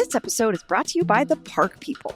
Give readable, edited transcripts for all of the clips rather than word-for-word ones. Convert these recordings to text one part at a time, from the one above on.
This episode is brought to you by the Park People.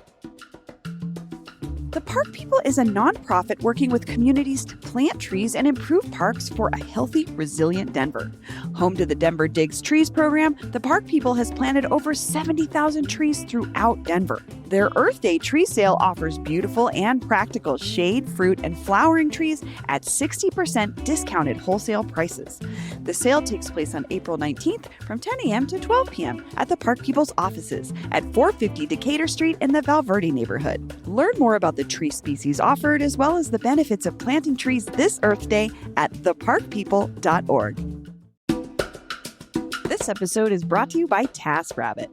The Park People is a nonprofit working with communities to plant trees and improve parks for a healthy, resilient Denver. Home to the Denver Digs Trees program, the Park People has planted over 70,000 trees throughout Denver. Their Earth Day tree sale offers beautiful and practical shade, fruit, and flowering trees at 60% discounted wholesale prices. The sale takes place on April 19th from 10 a.m. to 12 p.m. at the Park People's offices at 450 Decatur Street in the Valverde neighborhood. Learn more about the tree species offered as well as the benefits of planting trees this Earth Day at theparkpeople.org. This episode is brought to you by TaskRabbit.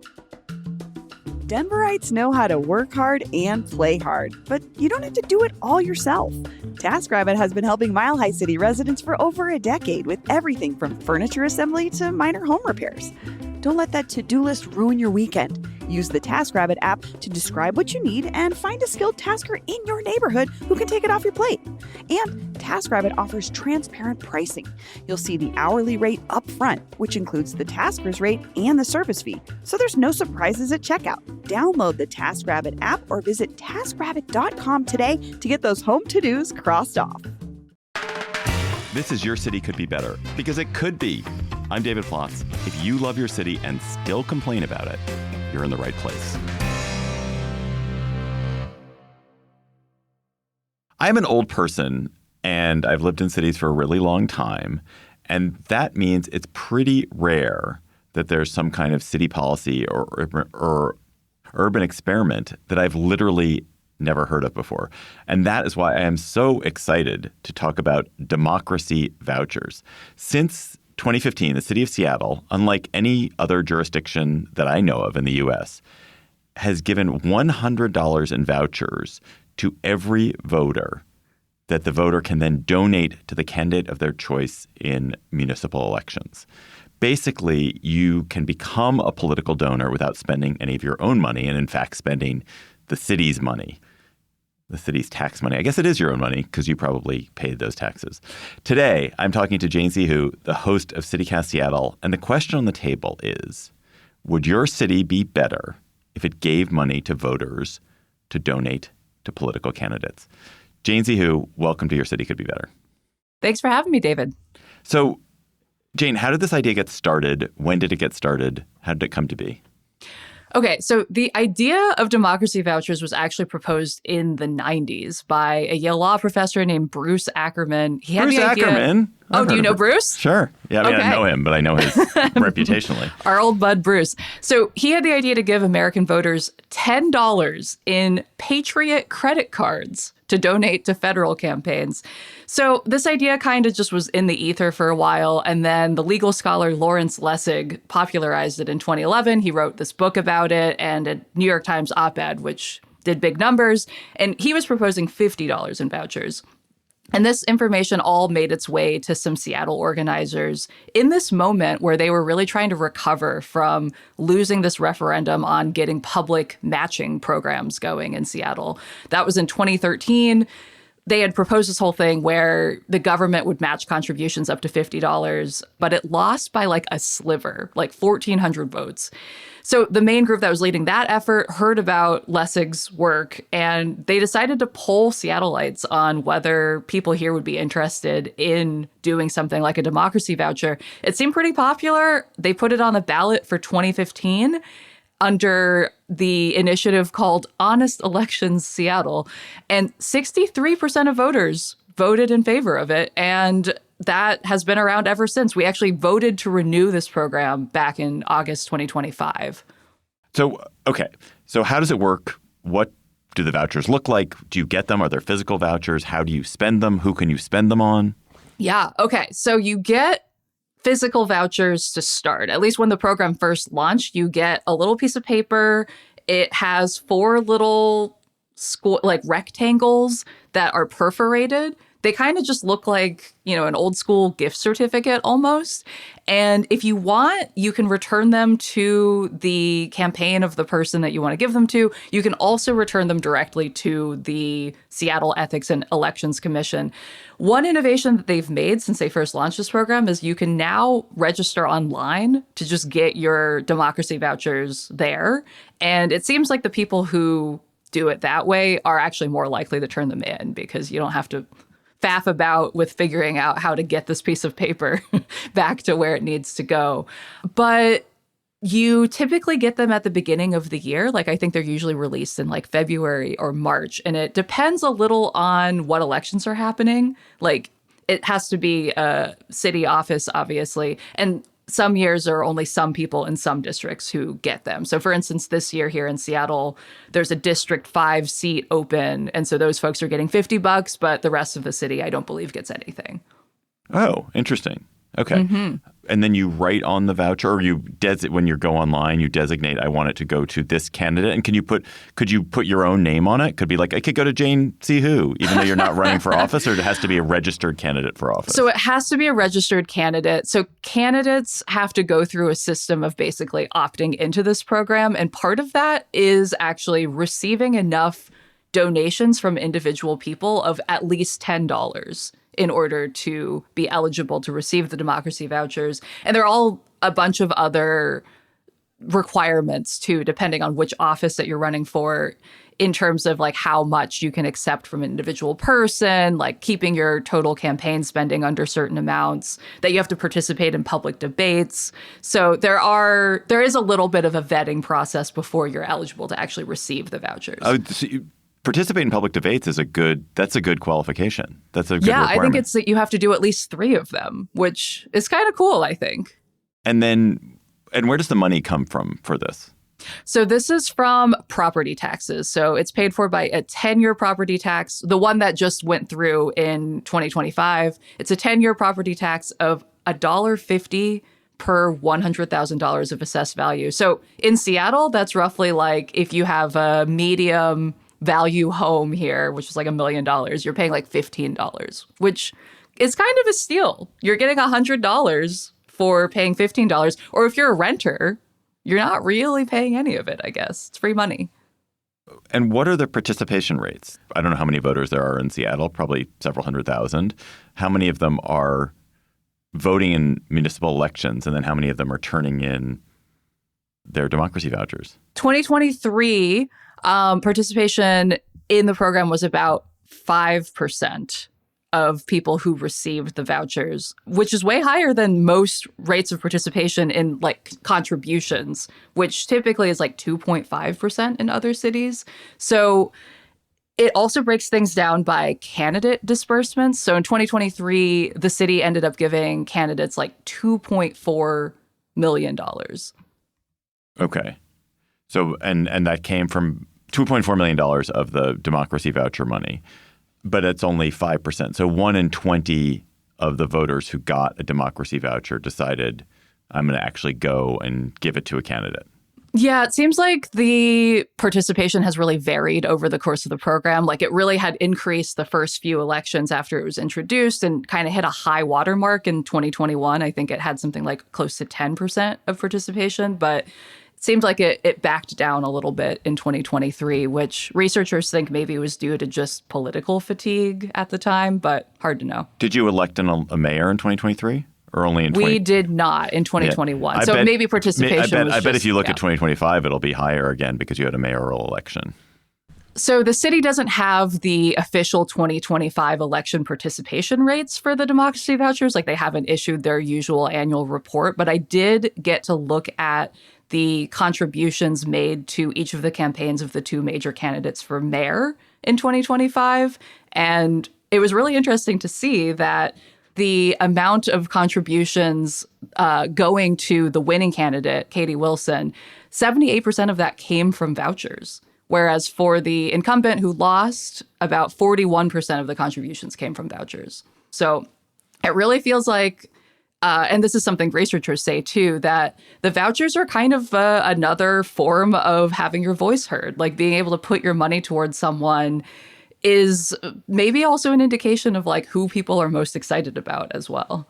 Denverites know how to work hard and play hard, but you don't have to do it all yourself. TaskRabbit has been helping Mile High City residents for over a decade with everything from furniture assembly to minor home repairs. Don't let that to-do list ruin your weekend. Use the TaskRabbit app to describe what you need and find a skilled tasker in your neighborhood who can take it off your plate. And TaskRabbit offers transparent pricing. You'll see the hourly rate up front, which includes the tasker's rate and the service fee, so there's no surprises at checkout. Download the TaskRabbit app or visit TaskRabbit.com today to get those home to-dos crossed off. This is Your City Could Be Better, because it could be. I'm David Plotz. If you love your city and still complain about it, you're in the right place. I'm an old person, and I've lived in cities for a really long time. And that means it's pretty rare that there's some kind of city policy or urban experiment that I've literally never heard of before. And that is why I am so excited to talk about democracy vouchers. Since 2015, the city of Seattle, unlike any other jurisdiction that I know of in the U.S., has given $100 in vouchers to every voter that the voter can then donate to the candidate of their choice in municipal elections. Basically, you can become a political donor without spending any of your own money and, in fact, spending the city's money. The city's tax money. I guess it is your own money because you probably paid those taxes. Today, I'm talking to Jane Zihu, the host of CityCast Seattle. And the question on the table is, would your city be better if it gave money to voters to donate to political candidates? Jane Zihu, welcome to Your City Could Be Better. Thanks for having me, David. So, Jane, how did this idea get started? When did it get started? How did it come to be? Okay, so the idea of democracy vouchers was actually proposed in the 90s by a Yale law professor named Bruce Ackerman. He had Bruce the idea... Ackerman? Oh, do you know Bruce? Sure. Yeah, I mean, okay. I don't know him, but I know his reputationally. Our old bud, Bruce. So he had the idea to give American voters $10 in Patriot credit cards to donate to federal campaigns. So this idea kind of just was in the ether for a while. And then the legal scholar Lawrence Lessig popularized it in 2011. He wrote this book about it and a New York Times op-ed, which did big numbers. And he was proposing $50 in vouchers. And this information all made its way to some Seattle organizers in this moment where they were really trying to recover from losing this referendum on getting public matching programs going in Seattle. That was in 2013. They had proposed this whole thing where the government would match contributions up to $50, but it lost by like a sliver, like 1,400 votes. So the main group that was leading that effort heard about Lessig's work, and they decided to poll Seattleites on whether people here would be interested in doing something like a democracy voucher. It seemed pretty popular. They put it on the ballot for 2015 under the initiative called Honest Elections Seattle, and 63% of voters voted in favor of it, and that has been around ever since. We actually voted to renew this program back in August 2025. So, okay. So how does it work? What do the vouchers look like? Do you get them? Are there physical vouchers? How do you spend them? Who can you spend them on? Yeah. Okay. So you get physical vouchers to start. At least when the program first launched, you get a little piece of paper. It has 4 little rectangles that are perforated They kind of just look like, an old school gift certificate almost. And if you want, you can return them to the campaign of the person that you want to give them to. You can also return them directly to the Seattle Ethics and Elections Commission. One innovation that they've made since they first launched this program is you can now register online to just get your democracy vouchers there. And it seems like the people who do it that way are actually more likely to turn them in because you don't have to faff about with figuring out how to get this piece of paper back to where it needs to go. But you typically get them at the beginning of the year. Like, I think they're usually released in like February or March. And it depends a little on what elections are happening. Like, it has to be a city office, obviously. And some years there are only some people in some districts who get them. So for instance, this year here in Seattle, there's a District 5 seat open. And so those folks are getting $50, but the rest of the city, I don't believe, gets anything. Oh, interesting. Okay. And then you write on the voucher, or when you go online, you designate, I want it to go to this candidate. And could you put your own name on it? Could be like, it could go to Jane See Who, even though you're not running for office, or it has to be a registered candidate for office? So it has to be a registered candidate. So candidates have to go through a system of basically opting into this program. And part of that is actually receiving enough donations from individual people of at least $10 in order to be eligible to receive the democracy vouchers. And there are all a bunch of other requirements too, depending on which office that you're running for, in terms of like how much you can accept from an individual person, like keeping your total campaign spending under certain amounts, that you have to participate in public debates. So there is a little bit of a vetting process before you're eligible to actually receive the vouchers. Participate in public debates that's a good qualification. That's a good requirement. I think it's that you have to do at least 3 of them, which is kind of cool, I think. And where does the money come from for this? So this is from property taxes. So it's paid for by a 10-year property tax, the one that just went through in 2025. It's a 10-year property tax of $1.50 per $100,000 of assessed value. So in Seattle, that's roughly like if you have a medium value home here, which is like $1 million, you're paying like $15, which is kind of a steal. You're getting $100 for paying $15. Or if you're a renter, you're not really paying any of it, I guess. It's free money. And what are the participation rates? I don't know how many voters there are in Seattle, probably several 100,000. How many of them are voting in municipal elections? And then how many of them are turning in their democracy vouchers? 2023, participation in the program was about 5% of people who received the vouchers, which is way higher than most rates of participation in like contributions, which typically is like 2.5% in other cities. So it also breaks things down by candidate disbursements. So in 2023, the city ended up giving candidates like $2.4 million. Okay. So, and that came from $2.4 million of the democracy voucher money, but it's only 5%. So 1 in 20 of the voters who got a democracy voucher decided, I'm going to actually go and give it to a candidate. Yeah, it seems like the participation has really varied over the course of the program. Like it really had increased the first few elections after it was introduced and kind of hit a high watermark in 2021. I think it had something like close to 10% of participation, but it seemed like it backed down a little bit in 2023, which researchers think maybe was due to just political fatigue at the time, but hard to know. Did you elect a mayor in 2023? Or only in We did not in 2021. Yeah. So maybe participation I bet if you look at 2025, it'll be higher again because you had a mayoral election. So the city doesn't have the official 2025 election participation rates for the democracy vouchers. Like they haven't issued their usual annual report. But I did get to look at the contributions made to each of the campaigns of the 2 major candidates for mayor in 2025. And it was really interesting to see that the amount of contributions going to the winning candidate, Katie Wilson, 78% of that came from vouchers. Whereas for the incumbent who lost, about 41% of the contributions came from vouchers. So it really feels like, and this is something researchers say too, that the vouchers are kind of another form of having your voice heard, like being able to put your money towards someone is maybe also an indication of like who people are most excited about as well.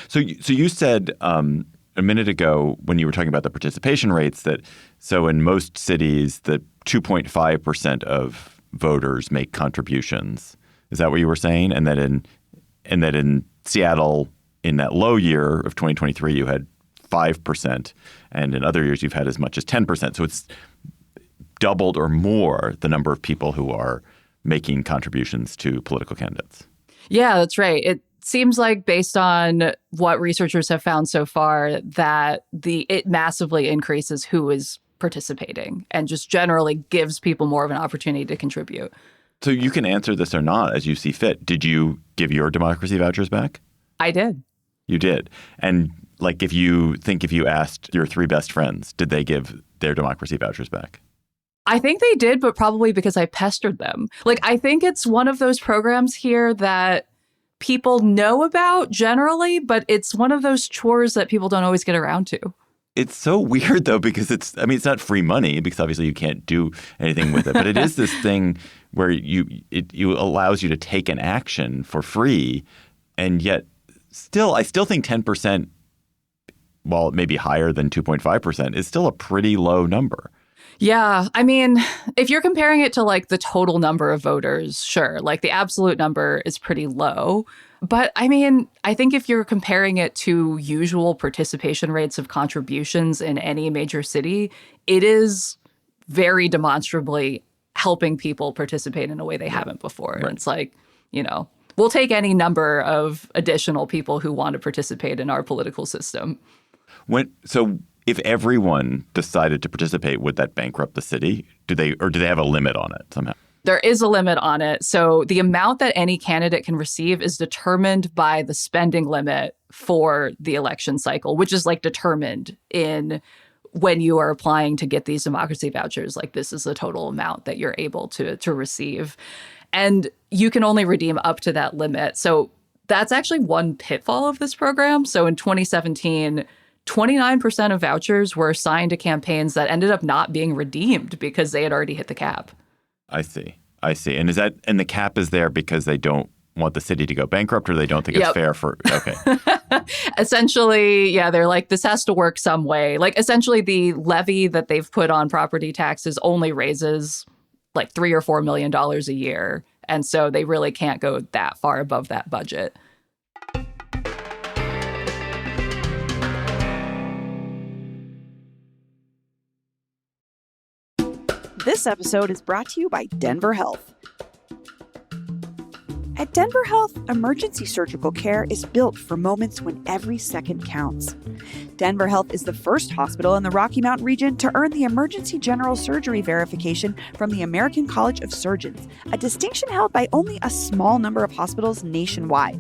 So you said a minute ago when you were talking about the participation rates that so in most cities, the 2.5% of voters make contributions. Is that what you were saying? And that in Seattle, in that low year of 2023, you had 5%, and in other years you've had as much as 10%. So it's doubled or more the number of people who are making contributions to political candidates. Yeah, that's right. It seems like based on what researchers have found so far that it massively increases who is participating and just generally gives people more of an opportunity to contribute. So you can answer this or not as you see fit. Did you give your democracy vouchers back? I did. You did. And like if you asked your 3 best friends, did they give their democracy vouchers back? I think they did, but probably because I pestered them. Like, I think it's one of those programs here that people know about generally, but it's one of those chores that people don't always get around to. It's so weird, though, because it's not free money because obviously you can't do anything with it. But it is this thing where it allows you to take an action for free. And yet I still think 10%, while it may be higher than 2.5%, is still a pretty low number. Yeah. I mean, if you're comparing it to like the total number of voters, sure, like the absolute number is pretty low. But I mean, I think if you're comparing it to usual participation rates of contributions in any major city, it is very demonstrably helping people participate in a way they haven't before. Right. It's like, we'll take any number of additional people who want to participate in our political system. If everyone decided to participate, would that bankrupt the city? Do they have a limit on it somehow? There is a limit on it. So the amount that any candidate can receive is determined by the spending limit for the election cycle, which is like determined in when you are applying to get these democracy vouchers. Like, this is the total amount that you're able to receive. And you can only redeem up to that limit. So that's actually one pitfall of this program. So in 2017, 29% of vouchers were assigned to campaigns that ended up not being redeemed because they had already hit the cap. I see. And the cap is there because they don't want the city to go bankrupt, or they don't think it's fair for, okay. Essentially, yeah, they're like, this has to work some way. Like, essentially the levy that they've put on property taxes only raises like $3 or $4 million a year. And so they really can't go that far above that budget. This episode is brought to you by Denver Health. At Denver Health, emergency surgical care is built for moments when every second counts. Denver Health is the first hospital in the Rocky Mountain region to earn the Emergency General Surgery verification from the American College of Surgeons, a distinction held by only a small number of hospitals nationwide.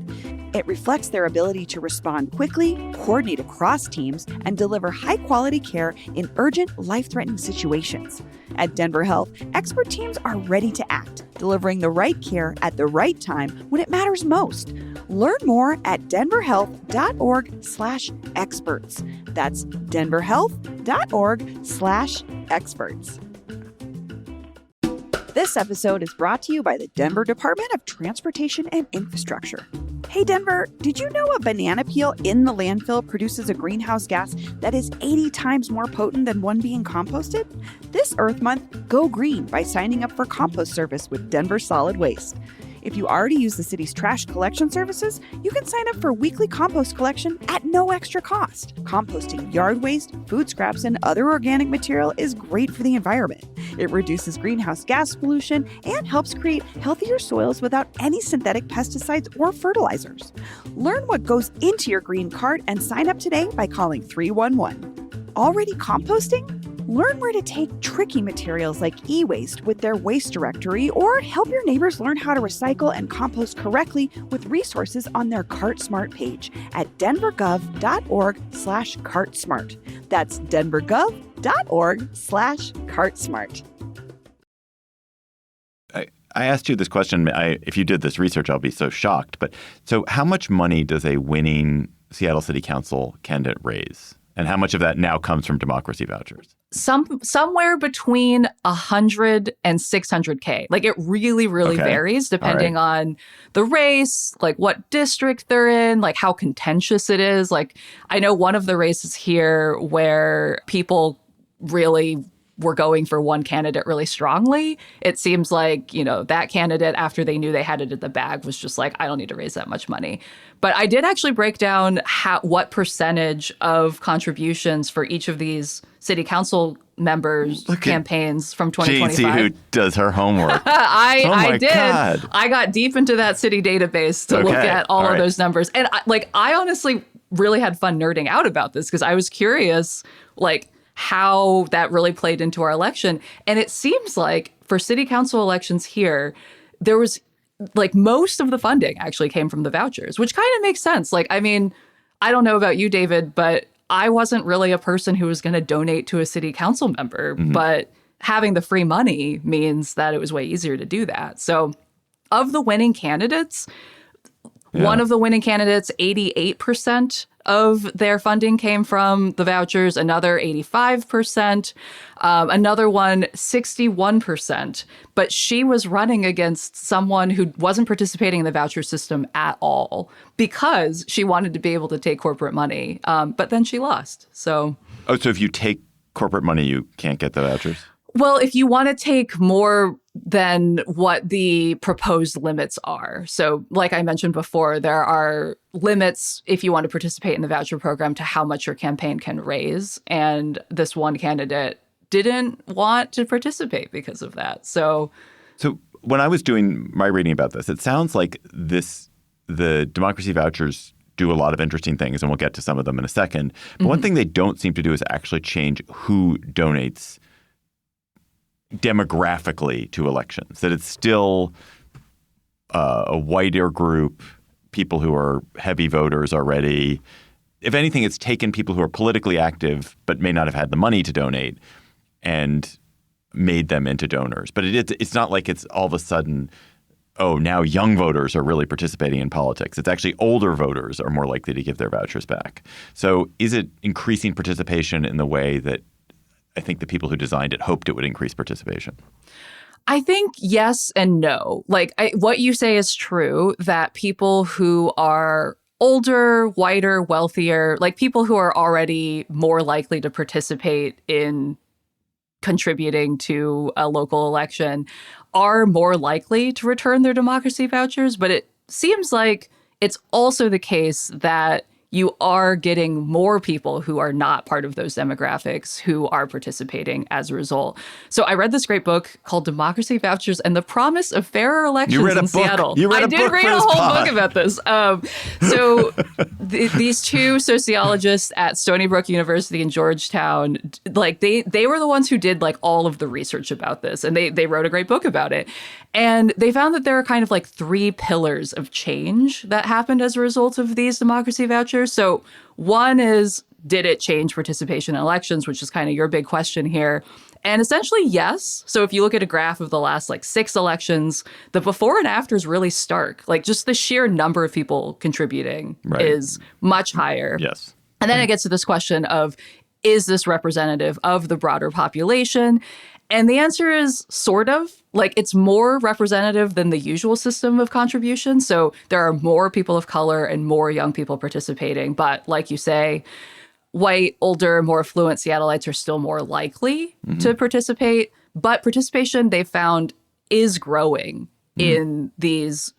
It reflects their ability to respond quickly, coordinate across teams, and deliver high-quality care in urgent, life-threatening situations. At Denver Health, expert teams are ready to act, delivering the right care at the right time when it matters most. Learn more at denverhealth.org/experts. That's denverhealth.org/experts. This episode is brought to you by the Denver Department of Transportation and Infrastructure. Hey Denver, did you know a banana peel in the landfill produces a greenhouse gas that is 80 times more potent than one being composted? This Earth Month, go green by signing up for compost service with Denver Solid Waste. If you already use the city's trash collection services, you can sign up for weekly compost collection at no extra cost. Composting yard waste, food scraps, and other organic material is great for the environment. It reduces greenhouse gas pollution and helps create healthier soils without any synthetic pesticides or fertilizers. Learn what goes into your green cart and sign up today by calling 311. Already composting? Learn where to take tricky materials like e-waste with their waste directory, or help your neighbors learn how to recycle and compost correctly with resources on their CartSmart page at denvergov.org/CartSmart. That's denvergov.org/CartSmart. I asked you this question. If you did this research, I'll be so shocked. But so how much money does a winning Seattle City Council candidate raise? And how much of that now comes from democracy vouchers? Somewhere between 100 and 600K. Like it really, really Okay. varies depending on the race, like what district they're in, like how contentious it is. Like I know one of the races here where people really were going for one candidate really strongly. It seems like, that candidate, after they knew they had it in the bag, was just like, I don't need to raise that much money. But I did actually break down what percentage of contributions for each of these city council members' campaigns from 2025. Jane, see who does her homework. I did. God. I got deep into that city database to look at all of those numbers. And I honestly really had fun nerding out about this because I was curious, how that really played into our election. And it seems like for city council elections here, there was most of the funding actually came from the vouchers, which kind of makes sense. I don't know about you, David, but I wasn't really a person who was going to donate to a city council member, but having the free money means that it was way easier to do that. So of the winning candidates, one of the winning candidates, 88% of their funding came from the vouchers, another 85%, another one 61%. But she was running against someone who wasn't participating in the voucher system at all because she wanted to be able to take corporate money. But then she lost. So if you take corporate money, you can't get the vouchers? Well, if you want to take more than what the proposed limits are. So like I mentioned before, there are limits if you want to participate in the voucher program to how much your campaign can raise. And this one candidate didn't want to participate because of that. So when I was doing my reading about this, it sounds like the democracy vouchers do a lot of interesting things, and we'll get to some of them in a second. But one thing they don't seem to do is actually change who donates demographically to elections, that it's still a whiter group, people who are heavy voters already. If anything, it's taken people who are politically active but may not have had the money to donate and made them into donors. But it's not like it's all of a sudden, now young voters are really participating in politics. It's actually older voters are more likely to give their vouchers back. So is it increasing participation in the way that I think the people who designed it hoped it would increase participation? I think yes and no. What you say is true, that people who are older, whiter, wealthier, people who are already more likely to participate in contributing to a local election are more likely to return their democracy vouchers. But it seems like it's also the case that you are getting more people who are not part of those demographics who are participating as a result. So I read this great book called Democracy Vouchers and the Promise of Fairer Elections in Seattle. I did read a whole book about this. These two sociologists at Stony Brook University in Georgetown, they were the ones who did all of the research about this, and they wrote a great book about it. And they found that there are kind of three pillars of change that happened as a result of these democracy vouchers. So one is, did it change participation in elections, which is kind of your big question here. And essentially, yes. So if you look at a graph of the last 6 elections, the before and after is really stark. Just the sheer number of people contributing is much higher. Yes. And then it gets to this question of, is this representative of the broader population? And the answer is sort of. It's more representative than the usual system of contribution. So there are more people of color and more young people participating. But like you say, white, older, more affluent Seattleites are still more likely to participate. But participation, they found, is growing in these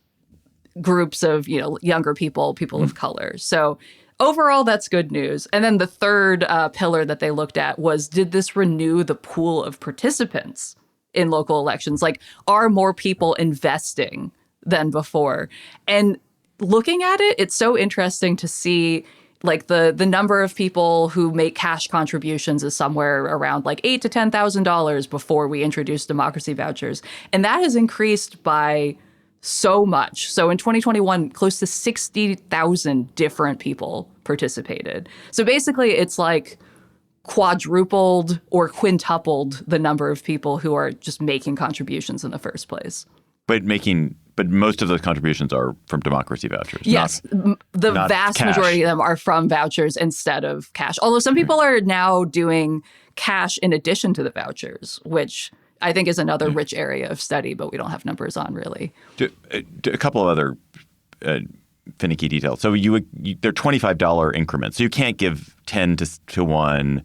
groups of, younger people of color. So overall, that's good news. And then the third pillar that they looked at was, did this renew the pool of participants in local elections? Are more people investing than before? And looking at it, it's so interesting to see the number of people who make cash contributions is somewhere around $8,000 to $10,000 before we introduced democracy vouchers. And that has increased by so much. So in 2021, close to 60,000 different people participated. So basically, it's quadrupled or quintupled the number of people who are just making contributions in the first place. But most of those contributions are from democracy vouchers. Yes, the not vast cash. majority of them are from vouchers instead of cash. Although some people are now doing cash in addition to the vouchers, which I think is another rich area of study, but we don't have numbers on really. A couple of other finicky details. So they're $25 increments. So you can't give 10 to one,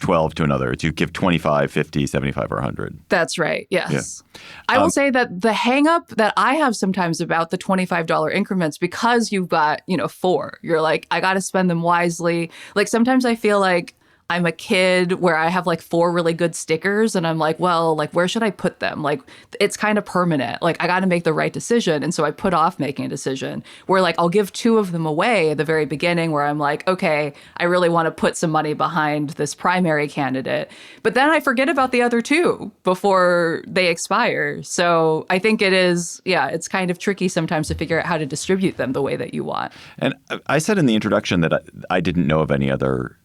12 to another. It's you give 25, 50, 75, or 100. That's right. Yes. Yeah. I will say that the hang up that I have sometimes about the $25 increments, because you've got, 4, you're like, I got to spend them wisely. Like sometimes I feel like I'm a kid where I have like 4 really good stickers and I'm like, well, like, where should I put them? Like, it's kind of permanent. Like, I got to make the right decision. And so I put off making a decision where like I'll give 2 of them away at the very beginning where I'm like, okay, I really want to put some money behind this primary candidate. But then I forget about the other 2 before they expire. So I think it is, it's kind of tricky sometimes to figure out how to distribute them the way that you want. And I said in the introduction that I didn't know of any other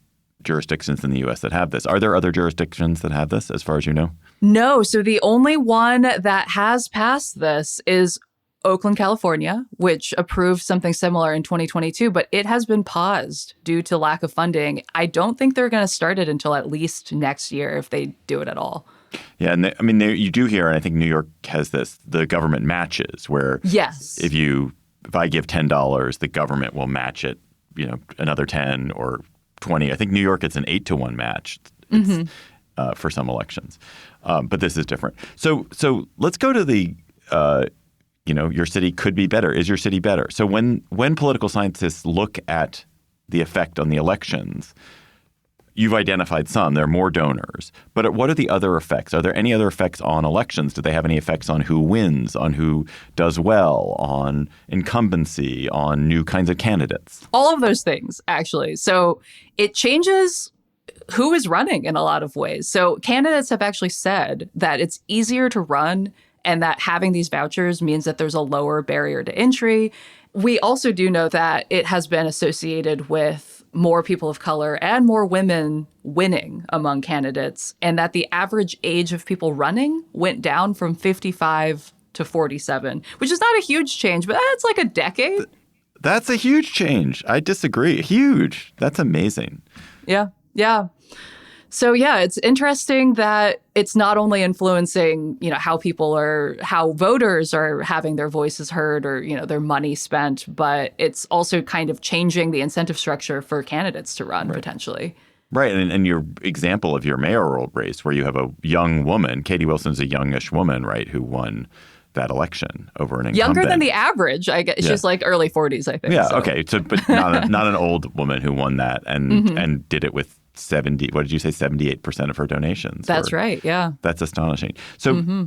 jurisdictions in the U.S. that have this. Are there other jurisdictions that have this, as far as you know? No. So the only one that has passed this is Oakland, California, which approved something similar in 2022, but it has been paused due to lack of funding. I don't think they're going to start it until at least next year, if they do it at all. Yeah, and you do hear, and I think New York has this, the government matches, where yes, if I give $10, the government will match it, another 10 or 20. I think New York, it's an 8-to-1 match for some elections. But this is different. So let's go to the, your city could be better. Is your city better? So when political scientists look at the effect on the elections, you've identified some. There are more donors. But what are the other effects? Are there any other effects on elections? Do they have any effects on who wins, on who does well, on incumbency, on new kinds of candidates? All of those things, actually. So it changes who is running in a lot of ways. So candidates have actually said that it's easier to run and that having these vouchers means that there's a lower barrier to entry. We also do know that it has been associated with more people of color and more women winning among candidates, and that the average age of people running went down from 55 to 47, which is not a huge change, but that's like a decade. That's a huge change. I disagree. Huge. That's amazing. Yeah. Yeah. So, it's interesting that it's not only influencing, how voters are having their voices heard or, their money spent, but it's also kind of changing the incentive structure for candidates to run potentially. Right. And your example of your mayoral race where you have a young woman, Katie Wilson's a youngish woman, right, who won that election over an incumbent. Younger than the average, I guess. Yeah. She's like early 40s, I think. Yeah. So. Okay. So, but not an old woman who won that and did it with 78% of her donations. That's right. Yeah. That's astonishing. So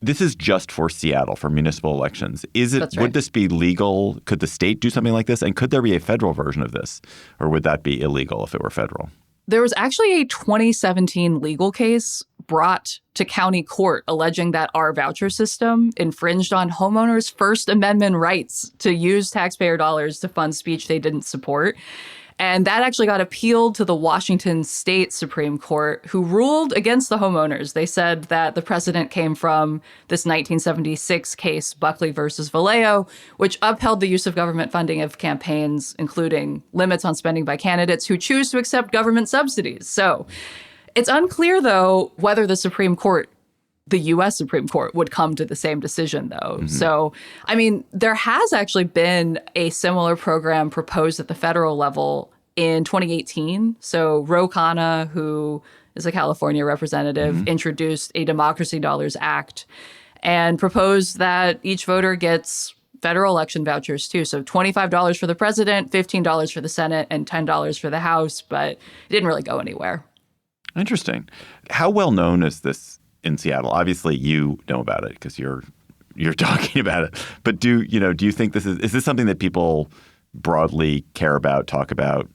this is just for Seattle, for municipal elections. Would this be legal? Could the state do something like this? And could there be a federal version of this? Or would that be illegal if it were federal? There was actually a 2017 legal case brought to county court alleging that our voucher system infringed on homeowners' First Amendment rights to use taxpayer dollars to fund speech they didn't support. And that actually got appealed to the Washington State Supreme Court, who ruled against the homeowners. They said that the precedent came from this 1976 case, Buckley versus Vallejo, which upheld the use of government funding of campaigns, including limits on spending by candidates who choose to accept government subsidies. So it's unclear, though, whether the U.S. Supreme Court would come to the same decision, though. So, there has actually been a similar program proposed at the federal level in 2018. So Ro Khanna, who is a California representative, introduced a Democracy Dollars Act and proposed that each voter gets federal election vouchers, too. So $25 for the president, $15 for the Senate, and $10 for the House. But it didn't really go anywhere. Interesting. How well known is this in Seattle? Obviously, you know about it because you're talking about it. But do you think is this something that people broadly care about, talk about,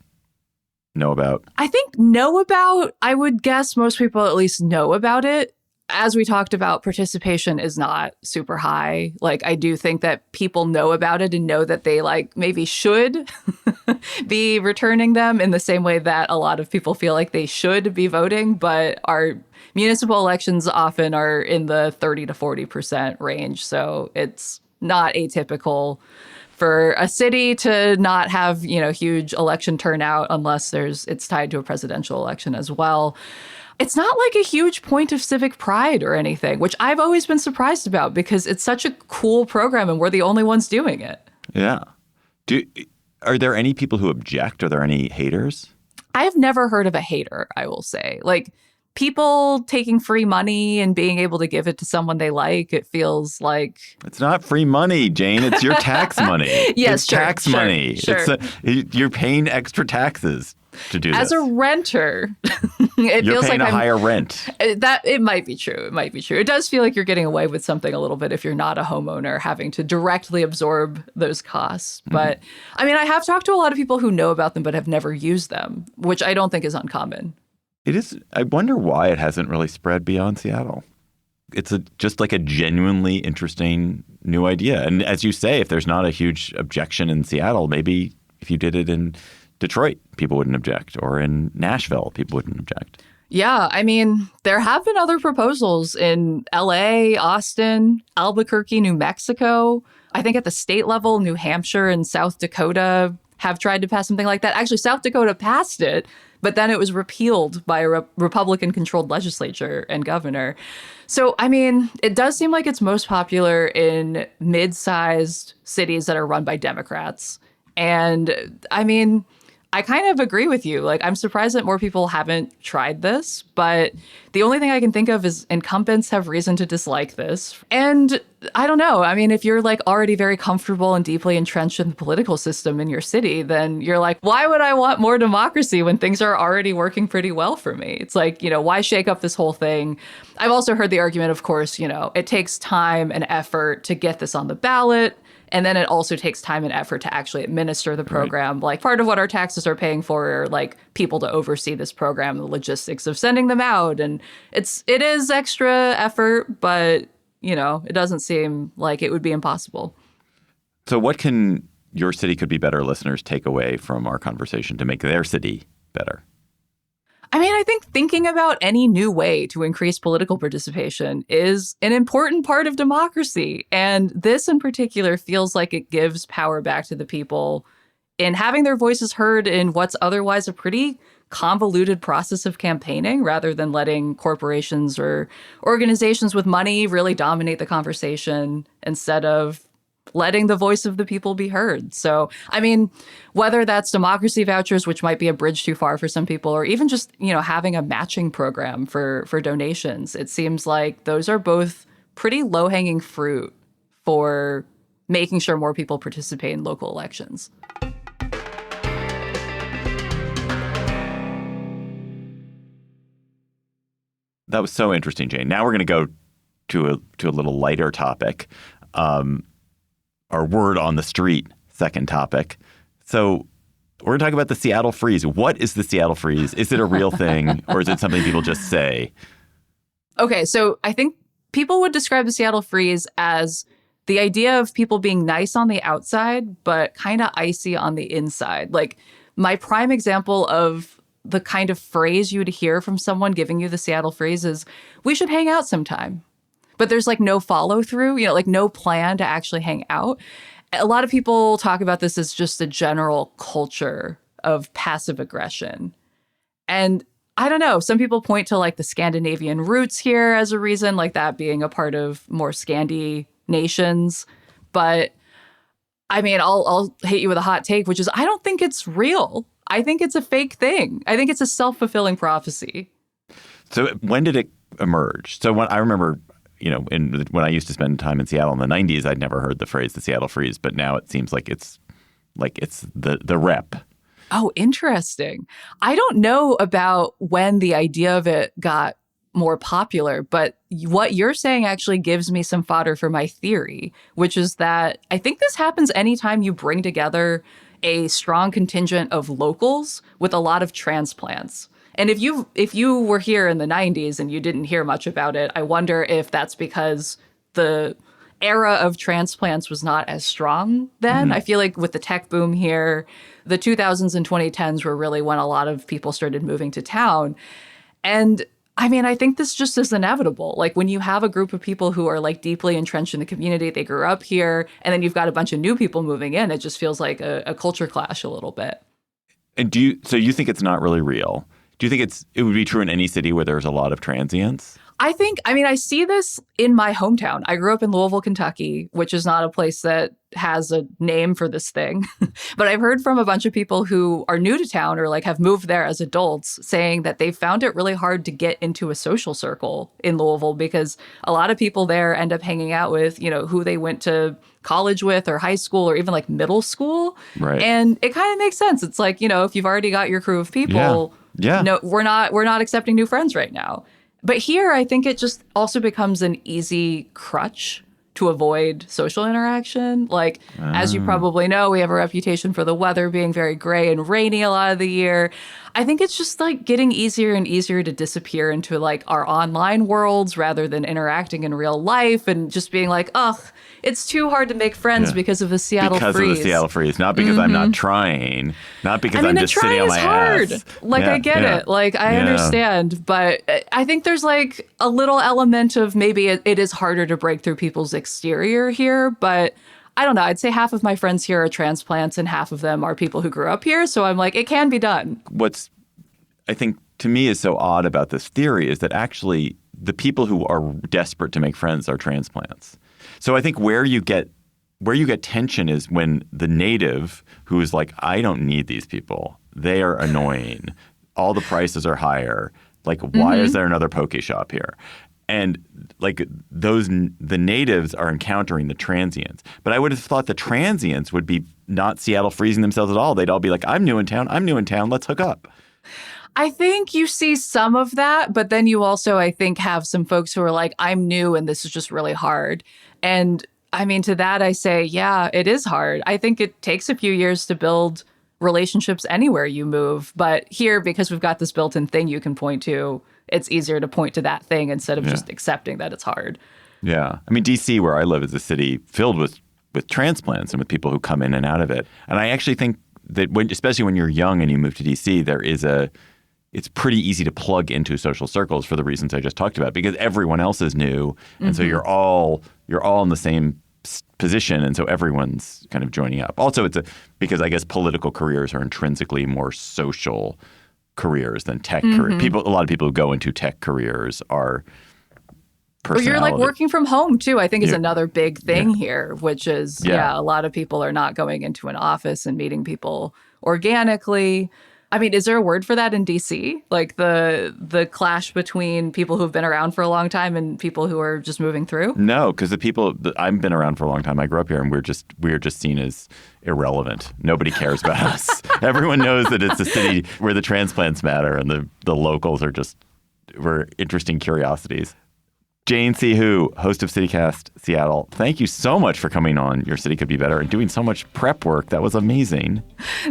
know about? I think know about. I would guess most people at least know about it. as we talked about, participation is not super high. Like, I do think that people know about it and know that they like maybe should be returning them in the same way that a lot of people feel like they should be voting. But our municipal elections often are in the 30 to 40% range. So it's not atypical for a city to not have, huge election turnout unless it's tied to a presidential election as well. It's not like a huge point of civic pride or anything, which I've always been surprised about because it's such a cool program and we're the only ones doing it. Yeah. Are there any people who object? Are there any haters? I have never heard of a hater, I will say. Like, people taking free money and being able to give it to someone they like, it feels like... It's not free money, Jane. It's your tax money. Yes, it's tax money. Sure. You're paying extra taxes to do this. As a renter, you're feels paying like a higher rent. It might be true. It might be true. It does feel like you're getting away with something a little bit if you're not a homeowner having to directly absorb those costs. But I mean, I have talked to a lot of people who know about them but have never used them, which I don't think is uncommon. It is. I wonder why it hasn't really spread beyond Seattle. It's just like a genuinely interesting new idea. And as you say, if there's not a huge objection in Seattle, maybe if you did it in Detroit, people wouldn't object, or in Nashville, people wouldn't object. Yeah, I mean, there have been other proposals in LA, Austin, Albuquerque, New Mexico. I think at the state level, New Hampshire and South Dakota have tried to pass something like that. Actually, South Dakota passed it, but then it was repealed by a Republican-controlled legislature and governor. So, I mean, it does seem like it's most popular in mid-sized cities that are run by Democrats. And, I mean, I kind of agree with you. Like, I'm surprised that more people haven't tried this, but the only thing I can think of is incumbents have reason to dislike this. And I don't know. I mean, if you're like already very comfortable and deeply entrenched in the political system in your city, then you're like, why would I want more democracy when things are already working pretty well for me? It's like, why shake up this whole thing? I've also heard the argument, of course, it takes time and effort to get this on the ballot. And then it also takes time and effort to actually administer the program. Right. Like, part of what our taxes are paying for are like people to oversee this program, the logistics of sending them out. And it is extra effort, but, it doesn't seem like it would be impossible. So what can your City Could Be Better listeners take away from our conversation to make their city better? I mean, I think thinking about any new way to increase political participation is an important part of democracy. And this in particular feels like it gives power back to the people in having their voices heard in what's otherwise a pretty convoluted process of campaigning, rather than letting corporations or organizations with money really dominate the conversation instead of letting the voice of the people be heard. So, I mean, whether that's democracy vouchers, which might be a bridge too far for some people, or even just, having a matching program for donations, it seems like those are both pretty low-hanging fruit for making sure more people participate in local elections. That was so interesting, Jane. Now we're going to go to a little lighter topic. Our word on the street, second topic. So we're going to talk about the Seattle Freeze. What is the Seattle Freeze? Is it a real thing, or is it something people just say? Okay, so I think people would describe the Seattle Freeze as the idea of people being nice on the outside, but kind of icy on the inside. Like, my prime example of the kind of phrase you would hear from someone giving you the Seattle Freeze is, we should hang out sometime. But there's like no follow through, like no plan to actually hang out. A lot of people talk about this as just a general culture of passive aggression. And I don't know, some people point to like the Scandinavian roots here as a reason, like that being a part of more Scandi nations. But I mean, I'll hit you with a hot take, which is I don't think it's real. I think it's a fake thing. I think it's a self-fulfilling prophecy. So when did it emerge? So when I remember, when I used to spend time in Seattle in the 90s, I'd never heard the phrase the Seattle Freeze, but now it seems like it's the rep. Oh, interesting. I don't know about when the idea of it got more popular, but what you're saying actually gives me some fodder for my theory, which is that I think this happens anytime you bring together a strong contingent of locals with a lot of transplants. And if you were here in the 90s and you didn't hear much about it, I wonder if that's because the era of transplants was not as strong then. I feel like with the tech boom here, the 2000s and 2010s were really when a lot of people started moving to town. And I mean, I think this just is inevitable. Like when you have a group of people who are like deeply entrenched in the community, they grew up here, and then you've got a bunch of new people moving in, it just feels like a culture clash a little bit. And so you think it's not really real? Do you think it would be true in any city where there's a lot of transients? I see this in my hometown. I grew up in Louisville, Kentucky, which is not a place that has a name for this thing. But I've heard from a bunch of people who are new to town or like have moved there as adults saying that they found it really hard to get into a social circle in Louisville because a lot of people there end up hanging out with, who they went to college with or high school or even like middle school. Right. And it kind of makes sense. It's like, if you've already got your crew of people, no, we're not accepting new friends right now. But here, I think it just also becomes an easy crutch to avoid social interaction. Like, as you probably know, we have a reputation for the weather being very gray and rainy a lot of the year. I think it's just like getting easier and easier to disappear into like our online worlds rather than interacting in real life and just being like, ugh, it's too hard to make friends because of the Seattle freeze. Because of the Seattle freeze, not because I'm not trying, not because I'm just sitting on my hard. ass. Like, I get it. Like, I understand. But I think there's like a little element of maybe it is harder to break through people's exterior here. But I don't know. I'd say half of my friends here are transplants and half of them are people who grew up here. So I'm like, it can be done. What's, I think, to me is so odd about this theory is that actually the people who are desperate to make friends are transplants. So I think where you get tension is when the native who is like, I don't need these people. They are annoying. All the prices are higher. Like, why is there another poke shop here? And like the natives are encountering the transients. But I would have thought the transients would be not Seattle freezing themselves at all. They'd all be like, I'm new in town. Let's hook up. I think you see some of that, but then you also, I think, have some folks who are like, I'm new and this is just really hard. And I mean, to that I say, yeah, it is hard. I think it takes a few years to build relationships anywhere you move. But here, because we've got this built-in thing you can point to, it's easier to point to that thing instead of just accepting that it's hard. Yeah. I mean, D.C., where I live, is a city filled with transplants and with people who come in and out of it. And I actually think that especially when you're young and you move to D.C., it's pretty easy to plug into social circles for the reasons I just talked about, because everyone else is new. And so you're all in the same position. And so everyone's kind of joining up. Also, because I guess political careers are intrinsically more social careers than tech careers. A lot of people who go into tech careers are personality. Or you're like working from home too, I think is another big thing here, which is, a lot of people are not going into an office and meeting people organically. I mean, is there a word for that in DC? Like the clash between people who've been around for a long time and people who are just moving through? No, because I've been around for a long time. I grew up here, and we're just seen as irrelevant. Nobody cares about us. Everyone knows that it's a city where the transplants matter, and the locals we're interesting curiosities. Jane C. Hu, host of CityCast Seattle, thank you so much for coming on Your City Could Be Better and doing so much prep work. That was amazing.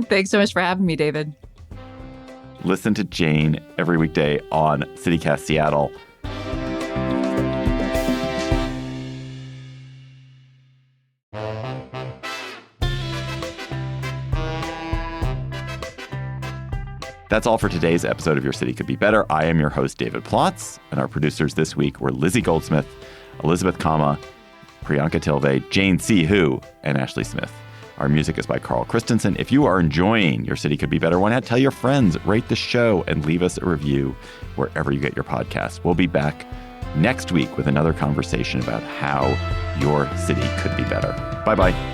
Thanks so much for having me, David. Listen to Jane every weekday on CityCast Seattle. That's all for today's episode of Your City Could Be Better. I am your host, David Plotz, and our producers this week were Lizzie Goldsmith, Elizabeth Kama, Priyanka Tilve, Jane C. Hu, and Ashley Smith. Our music is by Carl Christensen. If you are enjoying Your City Could Be Better, why not tell your friends, rate the show, and leave us a review wherever you get your podcasts. We'll be back next week with another conversation about how your city could be better. Bye-bye.